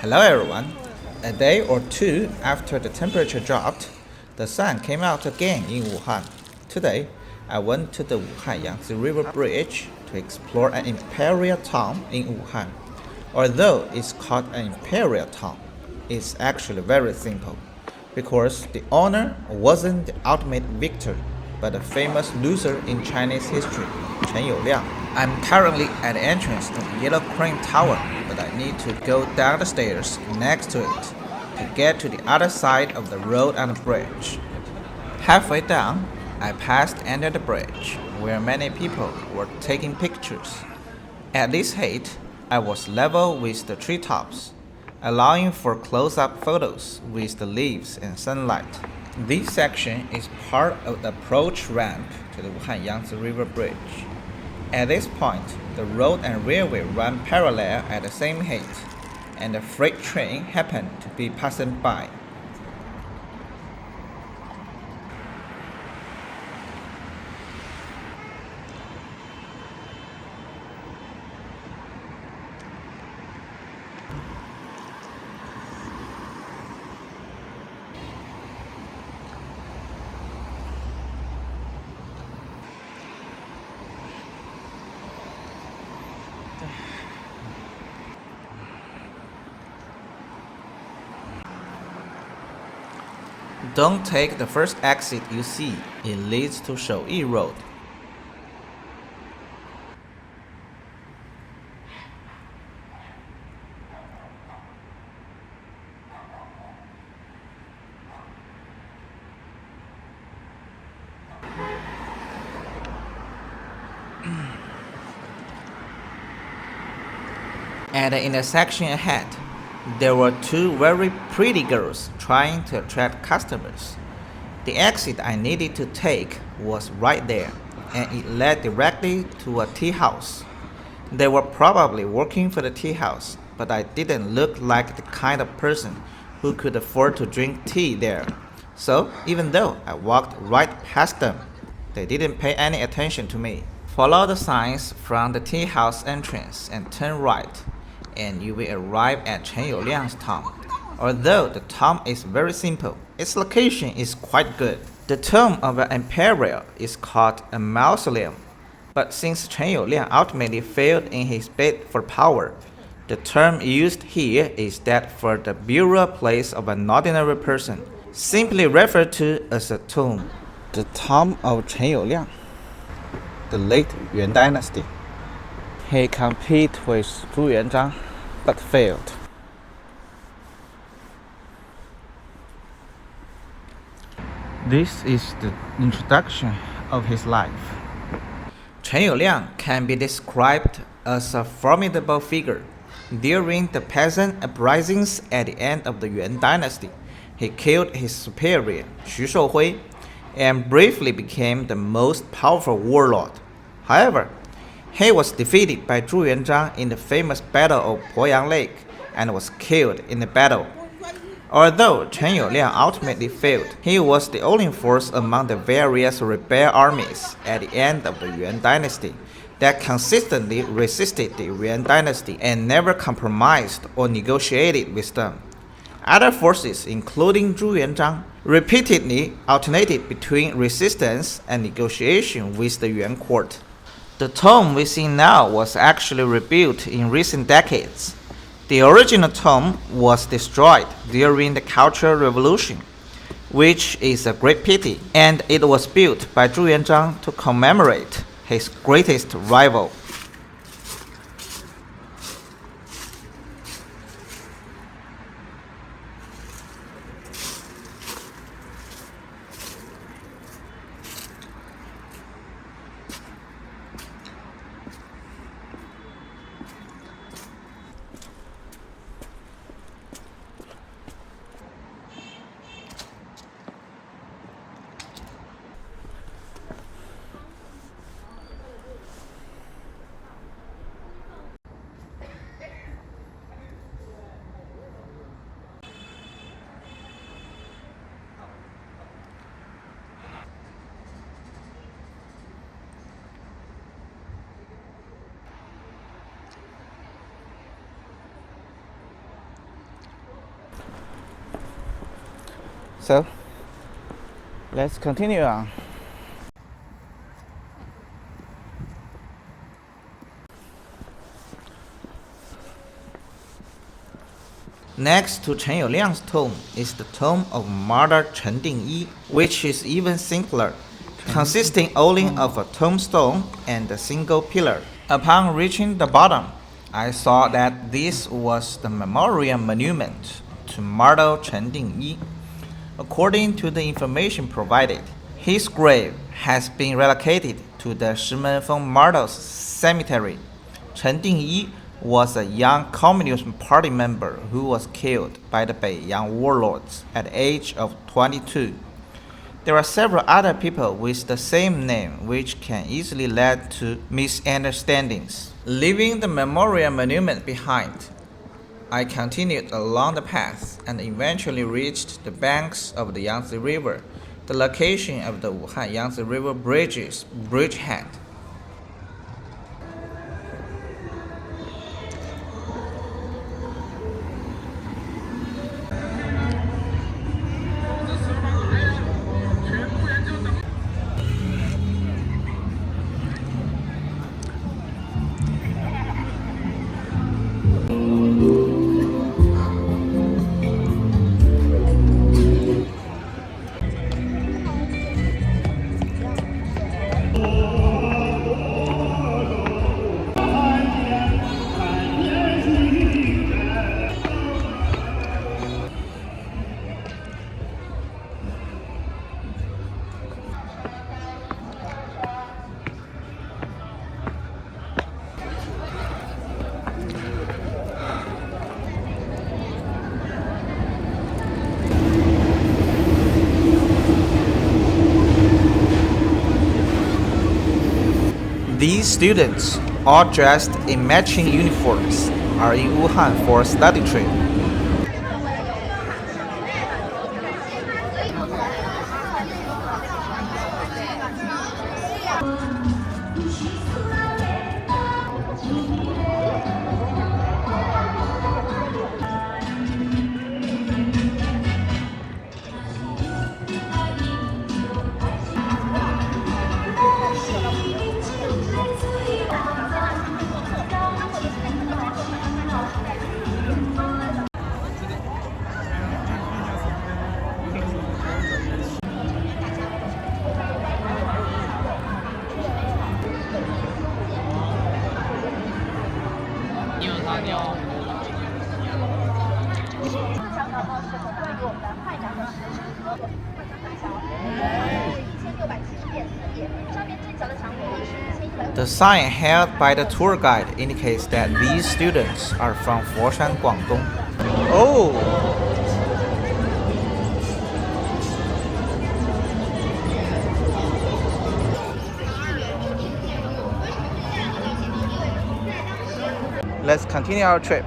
Hello everyone. A day or two after the temperature dropped, the sun came out again in Wuhan. Today, I went to the Wuhan Yangtze River Bridge to explore an imperial town in Wuhan. Although it's called an imperial town, it's actually very simple, because the owner wasn't the ultimate victor, but a famous loser in Chinese history, Chen Youliang. I'm currently at the entrance to the Yellow Crane Tower, but I need to go down the stairs next to it to get to the other side of the road and the bridge. Halfway down, I passed under the bridge, where many people were taking pictures. At this height, I was level with the treetops, allowing for close-up photos with the leaves and sunlight. This section is part of the approach ramp to the Wuhan Yangtze River Bridge. At this point, the road and railway run parallel at the same height, and a freight train happened to be passing by. Don't take the first exit you see, it leads to Shouyi Road. At the intersection ahead, there were two very pretty girls trying to attract customers. The exit I needed to take was right there, and it led directly to a tea house. They were probably working for the tea house, but I didn't look like the kind of person who could afford to drink tea there. So even though I walked right past them, they didn't pay any attention to me. Follow the signs from the tea house entrance and turn right, and you will arrive at Chen Youliang's tomb. Although the tomb is very simple, its location is quite good. The tomb of an imperial is called a mausoleum, but since Chen Youliang ultimately failed in his bid for power, the term used here is that for the burial place of an ordinary person, simply referred to as a tomb. The tomb of Chen Youliang, the late Yuan Dynasty. He competed with Zhu Yuanzhang, but failed. This is the introduction of his life. Chen Youliang can be described as a formidable figure. During the peasant uprisings at the end of the Yuan Dynasty, he killed his superior, Xu Shouhui, and briefly became the most powerful warlord. However, he was defeated by Zhu Yuanzhang in the famous Battle of Poyang Lake and was killed in the battle. Although Chen Youliang ultimately failed, he was the only force among the various rebel armies at the end of the Yuan Dynasty that consistently resisted the Yuan Dynasty and never compromised or negotiated with them. Other forces, including Zhu Yuanzhang, repeatedly alternated between resistance and negotiation with the Yuan court. The tomb we see now was actually rebuilt in recent decades. The original tomb was destroyed during the Cultural Revolution, which is a great pity, and it was built by Zhu Yuanzhang to commemorate his greatest rival. So, let's continue on. Next to Chen Youliang's tomb is the tomb of martyr Chen Dingyi, which is even simpler, consisting only of a tombstone and a single pillar. Upon reaching the bottom, I saw that this was the memorial monument to martyr Chen Dingyi. According to the information provided, his grave has been relocated to the Shimenfeng Martyrs Cemetery. Chen Dingyi was a young Communist Party member who was killed by the Beiyang warlords at the age of 22. There are several other people with the same name which can easily lead to misunderstandings. Leaving the memorial monument behind, I continued along the path and eventually reached the banks of the Yangtze River, the location of the Wuhan Yangtze River Bridge's bridgehead. These students, all dressed in matching uniforms, are in Wuhan for a study trip. The sign held by the tour guide indicates that these students are from Foshan, Guangdong. Oh! Let's continue our trip.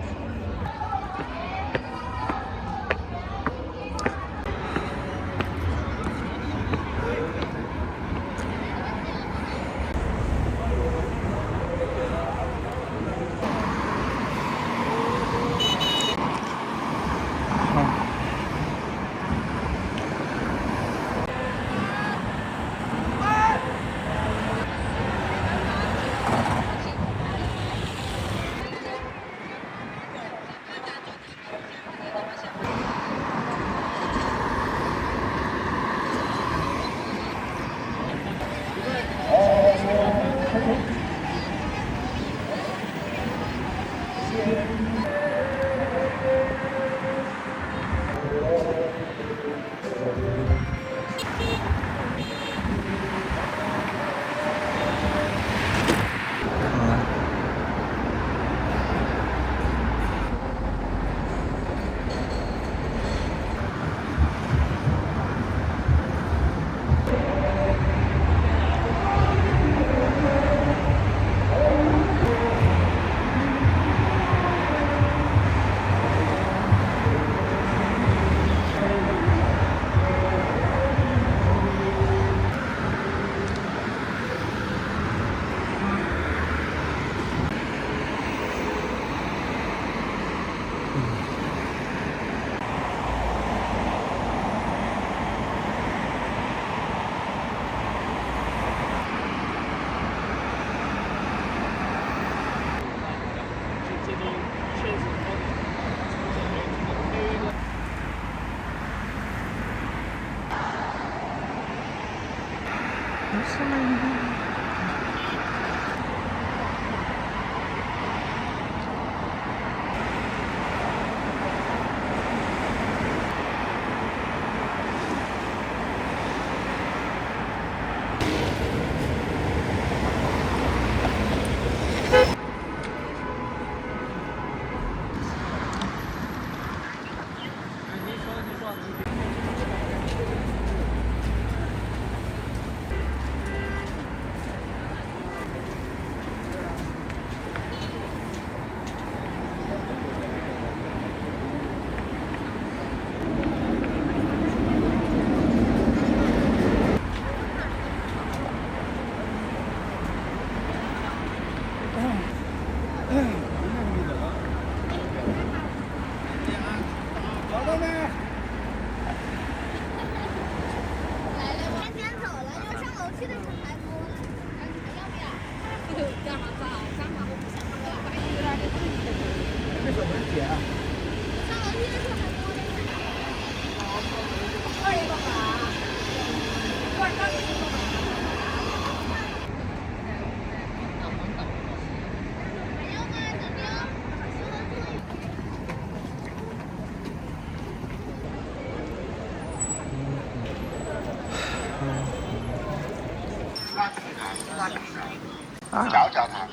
小教堂